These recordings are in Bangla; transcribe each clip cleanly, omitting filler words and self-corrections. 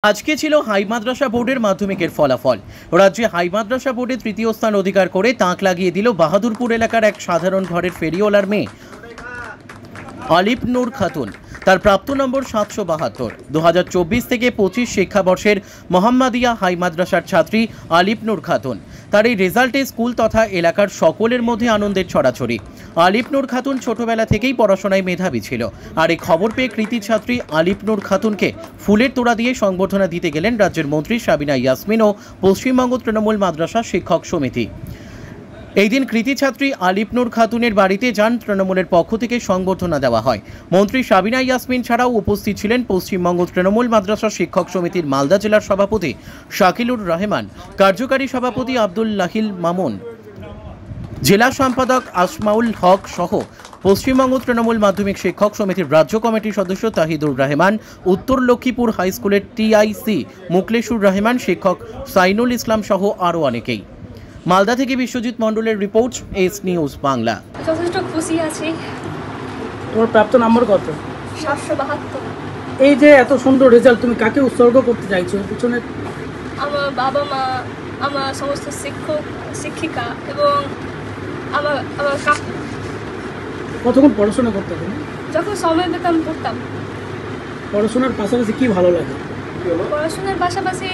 আজকে ছিল হাই মাদ্রাসা বোর্ডের মাধ্যমিকের ফলাফল। রাজ্যে হাই মাদ্রাসা বোর্ডে তৃতীয় স্থান অধিকার করে তাক লাগিয়ে দিল বাহাদুরপুর এলাকার এক সাধারণ ঘরের ফেরিওয়ালার মেয়ে আলিফ নূর খাতুন। তার প্রাপ্ত নম্বর 772। 2024 থেকে 25 শিক্ষাবর্ষের মোহাম্মদিয়া হাই মাদ্রাসার ছাত্রী আলিফ নূর খাতুন। তার এই রেজাল্টে স্কুল তথা এলাকার সকলের মধ্যে আনন্দের ছড়াছড়ি। আলিফ নূর খাতুন ছোটবেলা থেকেই পড়াশোনায় মেধাবী ছিল। আর এই খবর পেয়ে কৃতী ছাত্রী আলিফ নূর খাতুনকে ফুলের তোড়া দিয়ে সংবর্ধনা দিতে গেলেন রাজ্যের মন্ত্রী সাবিনা ইয়াসমিন ও পশ্চিমবঙ্গ তৃণমূল মাদ্রাসা শিক্ষক সমিতি। এই দিন কৃতী ছাত্রী আলিফ নূর খাতুনের বাড়িতে যান তৃণমূলের পক্ষ থেকে সংবর্ধনা দেওয়া হয়। মন্ত্রী সাবিনা ইয়াসমিন ছাড়াও উপস্থিত ছিলেন পশ্চিমবঙ্গ তৃণমূল মাদ্রাসা শিক্ষক সমিতির মালদা জেলার সভাপতি শাকিলুর রহমান, কার্যকারী সভাপতি আব্দুল লাহিল মামুন, জেলা সম্পাদক আসমাউল হক সহ পশ্চিমবঙ্গ তৃণমূল মাধ্যমিক শিক্ষক সমিতির রাজ্য কমিটির সদস্য তাহিদুর রহমান, উত্তর লক্ষ্মীপুর হাই স্কুলের টিআইসি মুকলেশুর রহমান, শিক্ষক সাইনুল ইসলাম সহ আরও অনেকেই। মালদা থেকে বিশ্বজিৎ মণ্ডলের রিপোর্ট, এস নিউজ বাংলা। যথেষ্ট খুশি আছি। তোমার প্রাপ্ত নম্বর কত? 772। এই যে এত সুন্দর রেজাল্ট, তুমি কাকে উৎসর্গ করতে চাইছো? পিছনে আমার বাবা মা, আমার সমস্ত শিক্ষক শিক্ষিকা এবং আমার কাকু। কতক্ষণ পড়াশোনা করতে হবে? যখন সময় পেতাম পড়তাম। পড়াশোনার পাশাপাশি কি ভালো লাগে? পড়াশোনার পাশাপাশি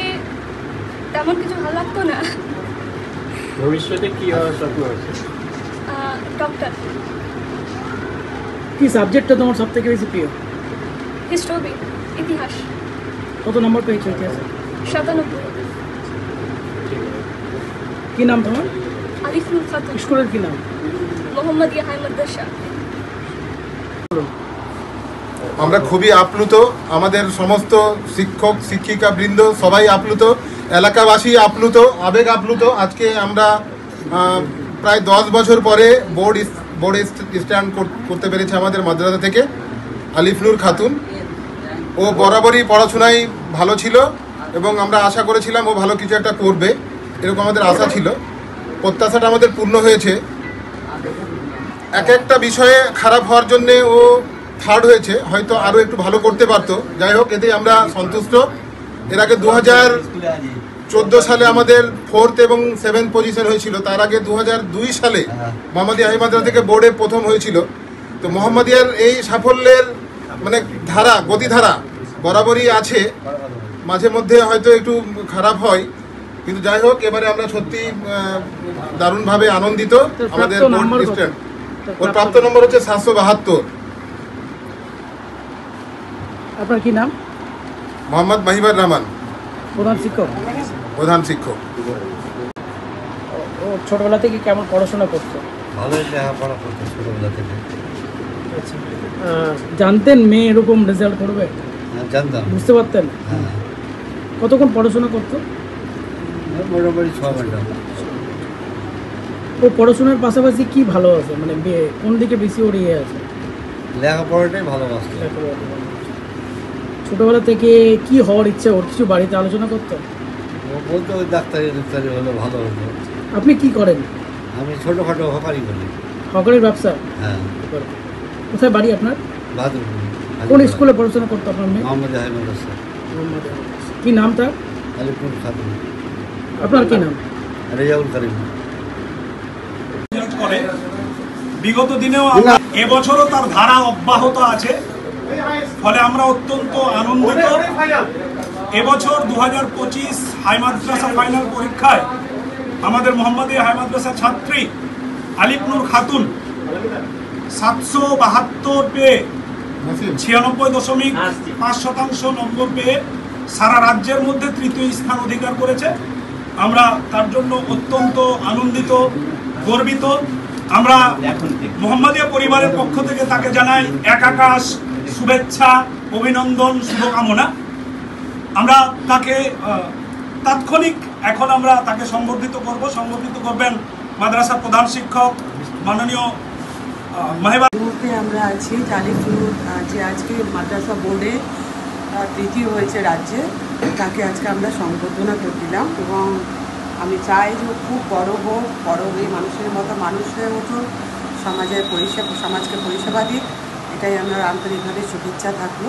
তেমন কিছু ভালো লাগতো না। ভবিষ্যতে কি হওয়ার স্বপ্ন আছে? ডক্টর। কি সাবজেক্টটা তোমার সব থেকে বেশি প্রিয়? হিস্ট্রি, ইতিহাস। কত নম্বর পেয়েছো ইতিহাসে? 97। কি নাম তোমার? আলিফ নূর খাতুন। স্কুলের কি নাম? মোহাম্মদিয়া হাই মাদ্রাসা। আমরা খুবই আপ্লুত, আমাদের সমস্ত শিক্ষক শিক্ষিকা বৃন্দ সবাই আপ্লুত, এলাকাবাসী আপ্লুত, আবেগ আপ্লুত। আজকে আমরা প্রায় 10 বছর পরে বোর্ডে স্ট্যান্ড করতে পেরেছে আমাদের মাদ্রাসা থেকে আলিফ নূর খাতুন। ও বরাবরই পড়াশোনায় ভালো ছিল এবং আমরা আশা করেছিলাম ও ভালো কিছু একটা করবে, এরকম আমাদের আশা ছিল। প্রত্যাশাটা আমাদের পূর্ণ হয়েছে। এক একটা বিষয়ে খারাপ হওয়ার জন্যে ও থার্ড হয়েছে, হয়তো আরও একটু ভালো করতে পারতো। যাই হোক, এতে আমরা সন্তুষ্ট। এর আগে 2014 সালে আমাদের 4th এবং 7th পজিশন হয়েছিল। তার আগে 2002 সালে মোহাম্মদিয়া হাই মাদ্রাসা থেকে বোর্ডে প্রথম হয়েছিল। তো মোহাম্মদিয়ার এই সাফল্যের মানে গতিধারা বরাবরই আছে, মাঝে মধ্যে হয়তো একটু খারাপ হয়, কিন্তু যাই হোক এবারে আমরা সত্যি দারুণভাবে আনন্দিত। আমাদের বোর্ড স্ট্যান্ড, ওর প্রাপ্ত নম্বর হচ্ছে 772। আপনার কি নাম? মোহাম্মদ মাহিবুর রহমান, প্রধান শিক্ষক। প্রধান শিক্ষক। ও ছোটবেলা থেকে কেমন পড়াশোনা করতো? ভালোই লেখাপড়া করতো ছোটবেলা থেকে। আচ্ছা, জানতেন মেয়ে এরকম রেজাল্ট করবে? জানতাম। বুঝতে পারতেন? হ্যাঁ। কতক্ষণ পড়াশোনা করতো? মোটামুটি 6 ঘন্টা। ও পড়াশোনার পাশাপাশি কি ভালো আছে, মানে কোন দিকে বেশি ওড়িয়ে আছে? লেখাপড়াটাই ভালোবাসতো। ছোটবেলা থেকে কি হওয়ার ইচ্ছা ওর, কিছু বাড়িতে আলোচনা করতো? ও বলতো ওই ডাক্তারি হলে ভালো হতো। আপনি কি করেন? আমি ছোটোখাটো হকারি করি। হকারের ব্যবসা? হ্যাঁ। কোথায় বাড়ি আপনার? বাহাদুরপুর। কোন স্কুলে পড়াশোনা করতো আপনার মেয়ে? মোহাম্মদিয়া হাই মাদ্রাসা। কি নাম তার? আলিফ নূর খাতুন। আপনার কি নাম? রেজাউল করিম। বিগত দিনেও এবছরও তার ধারা অব্যাহত আছে, ফলে আমরা অত্যন্ত আনন্দিত। এবছর 2025 হাই মাদ্রাসা ফাইনাল পরীক্ষায় আমাদের মোহাম্মদিয়া হাই মাদ্রাসা ছাত্রী আলিফ নূর খাতুন 772 পেয়ে 96.5% নম্বর পেয়ে সারা রাজ্যের মধ্যে তৃতীয় স্থান অধিকার করেছে। আমরা তার জন্য অত্যন্ত আনন্দিত, গর্বিত। আমরা মোহাম্মদিয়া পরিবারের পক্ষ থেকে তাকে জানাই এক আকাশ শুভেচ্ছা, অভিনন্দন, শুভকামনা। আমরা তাকে তাৎক্ষণিক এখন আমরা তাকে সংবর্ধিত করব। সংবর্ধিত করবেন মাদ্রাসার প্রধান শিক্ষক মাননীয় মাহিবা। মুহূর্তে আমরা আছি আলিফ নূর, যে আজকে মাদ্রাসা বোর্ডে তৃতীয় হয়েছে রাজ্যে, তাকে আজকে আমরা সংবর্ধনা করে দিলাম। এবং আমি চাই যে খুব বড় হোক, বড় হয়ে মানুষের মতো মানুষ হয়ে উঠুক, সমাজকে পরিষেবা দিক, এটাই আমার আন্তরিকভাবে শুভেচ্ছা থাকলো।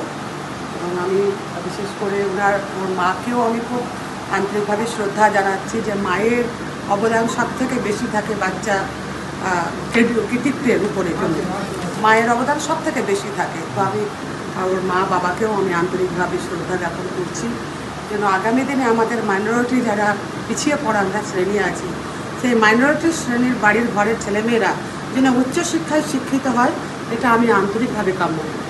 এবং আমি বিশেষ করে ওর মাকেও আমি খুব আন্তরিকভাবে শ্রদ্ধা জানাচ্ছি যে মায়ের অবদান সব থেকে বেশি থাকে বাচ্চা কৃতিত্বের উপরে জন্য মায়ের অবদান সব থেকে বেশি থাকে। তো আমি ওর মা বাবাকেও আমি আন্তরিকভাবে শ্রদ্ধা জ্ঞাপন করছি যেন আগামী দিনে আমাদের মাইনরিটি যারা পিছিয়ে পড়া আমরা শ্রেণী আছি সেই মাইনরিটি শ্রেণীর বাড়ির ঘরের ছেলেমেয়েরা যেন উচ্চশিক্ষায় শিক্ষিত হয়, এটা আমি আন্তরিকভাবে কামনা করি।